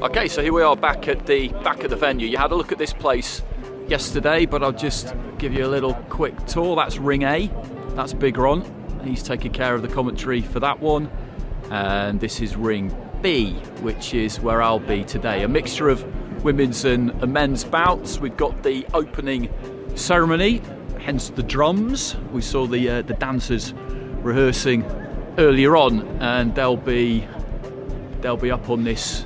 Okay, so here we are back at the venue. You had a look at this place yesterday, but I'll just give you a little quick tour. That's Ring A. That's Big Ron. He's taking care of the commentary for that one. And this is Ring B, which is where I'll be today. A mixture of women's and men's bouts. We've got the opening ceremony, hence the drums. We saw the dancers rehearsing earlier on, and they'll be up on this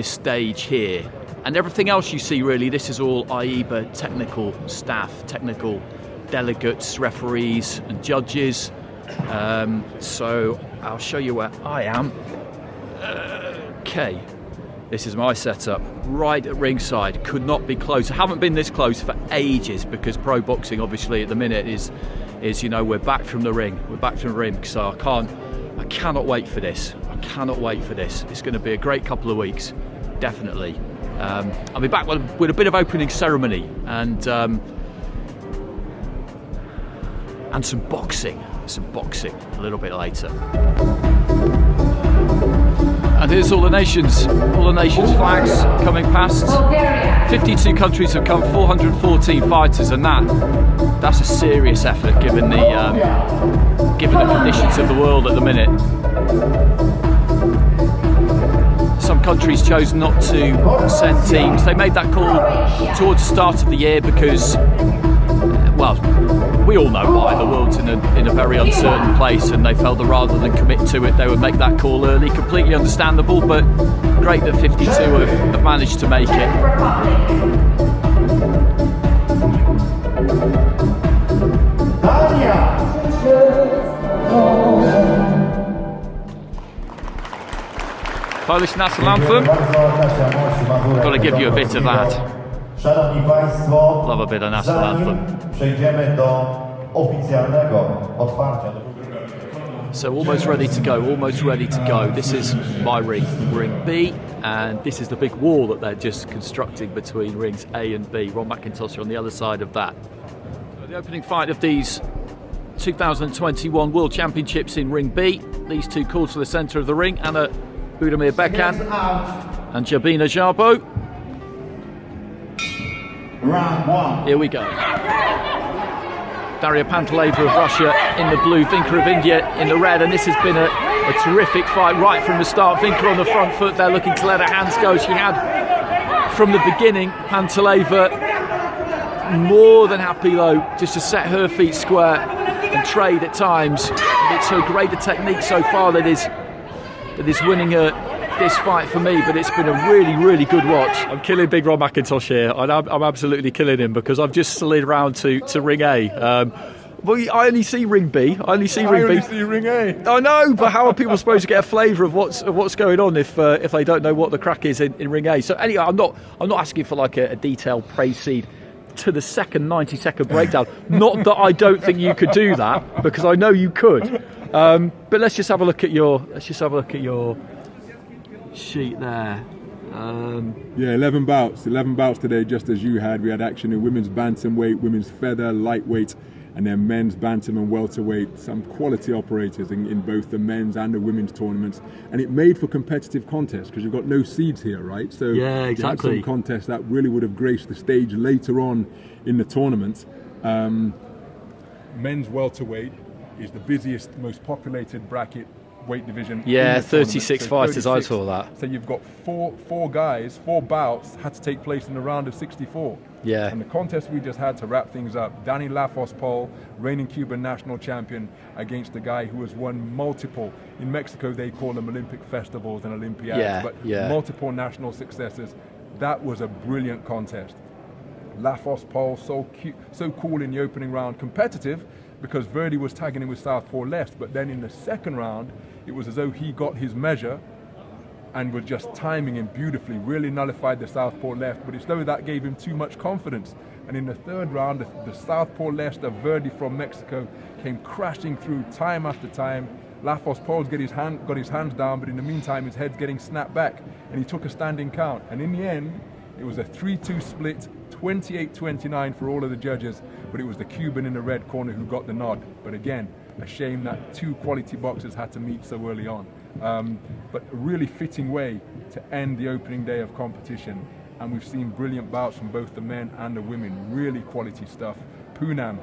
stage here. And everything else you see, really, this is all Aiba technical staff, technical delegates, referees and judges. So I'll show you where I am. Okay, this is my setup right at ringside. Could not be close. I haven't been this close for ages because pro boxing obviously at the minute is we're back from the ring. So I cannot wait for this. It's going to be a great couple of weeks, definitely. I'll be back with a bit of opening ceremony and some boxing a little bit later. And here's all the nations flags coming past. 52 countries have come, 414 fighters, and that's a serious effort given the conditions of the world at the minute. Some countries chose not to send teams. They made that call towards the start of the year because, well, we all know why. The world's in a very uncertain place, and they felt that rather than commit to it, they would make that call early. Completely understandable, but great that 52 have managed to make it. Polish national anthem. I've got to give you a bit of that. Love a bit of national anthem. Przejdziemy do oficjalnego otwarcia. So almost ready to go. This is my ring, Ring B, and this is the big wall that they're just constructing between rings A and B. Ron McIntosh on the other side of that. So the opening fight of these 2021 World Championships in Ring B. These two called to the centre of the ring, Anna Budimir Bekan and Jabina Jarbo. Round one. Here we go. Daria Panteleva of Russia in the blue, Vinka of India in the red, and this has been a terrific fight right from the start. Vinka on the front foot, they're looking to let her hands go. She had from the beginning. Panteleva more than happy though just to set her feet square and trade at times. It's her greater technique so far that is winning this fight for me, but it's been a really, really good watch. I'm killing Big Ron McIntosh here. I'm absolutely killing him because I've just slid around to Ring A. Well, I only see Ring B. I only see Ring A. I know, but how are people supposed to get a flavour of what's going on if they don't know what the crack is in Ring A? So anyway, I'm not asking for like a detailed praise feed to the second 90-second breakdown. Not that I don't think you could do that, because I know you could. But let's just have a look at your sheet there. 11 bouts today, just as you had. We had action in women's bantamweight, women's feather, lightweight, and then men's bantam and welterweight. Some quality operators in both the men's and the women's tournaments, and it made for competitive contests because you've got no seeds here, right? So yeah, exactly. You had some contests that really would have graced the stage later on in the tournament. Men's welterweight is the busiest, most populated bracket weight division. Yeah, 36 fighters. 36. I saw that. So you've got four bouts had to take place in the round of 64. Yeah. And the contest we just had to wrap things up, Danny Lafos Paul, reigning Cuban national champion, against a guy who has won multiple, in Mexico they call them Olympic festivals and Olympiads, multiple national successes. That was a brilliant contest. Lafos Paul, so cute, so cool in the opening round, competitive, because Verdi was tagging him with southpaw left, but then in the second round, it was as though he got his measure and was just timing him beautifully, really nullified the southpaw left, but it's though that gave him too much confidence. And in the third round, the southpaw left of Verdi from Mexico came crashing through time after time. Lafos Paul's got his hands down, but in the meantime, his head's getting snapped back, and he took a standing count. And in the end, it was a 3-2 split, 28-29 for all of the judges, but it was the Cuban in the red corner who got the nod. But again, A shame that 2 quality boxers had to meet so early on. But a really fitting way to end the opening day of competition. And we've seen brilliant bouts from both the men and the women, really quality stuff. Poonam,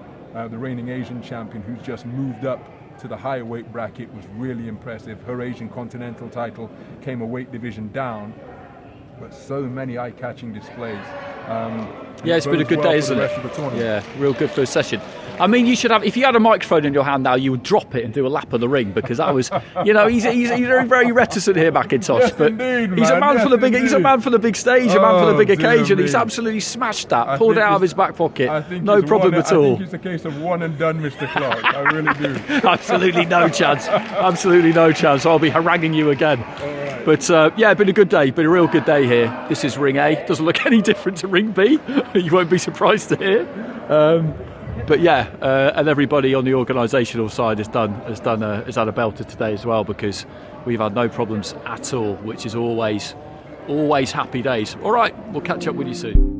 the reigning Asian champion, who's just moved up to the higher weight bracket, was really impressive. Her Asian Continental title came a weight division down, but so many eye-catching displays. Yeah, it's been a good day, isn't it? Yeah, real good first session. I mean, you should have, if you had a microphone in your hand now, you would drop it and do a lap of the ring, because that was, you know, he's very, very reticent here, McIntosh, yes, but indeed, he's a man for the big, he's a man for the big stage, a man for the big occasion. Me. He's absolutely smashed that, pulled it out of his back pocket, no problem at all. I think it's a case of one and done, Mr. Clarke. I really do. Absolutely no chance. Absolutely no chance. I'll be haranguing you again. Right. But yeah, been a good day. Been a real good day here. This is Ring A. Doesn't look any different to Ring B. You won't be surprised to hear. But yeah, and everybody on the organisational side has had a belter today as well, because we've had no problems at all, which is always happy days. All right, we'll catch up with you soon.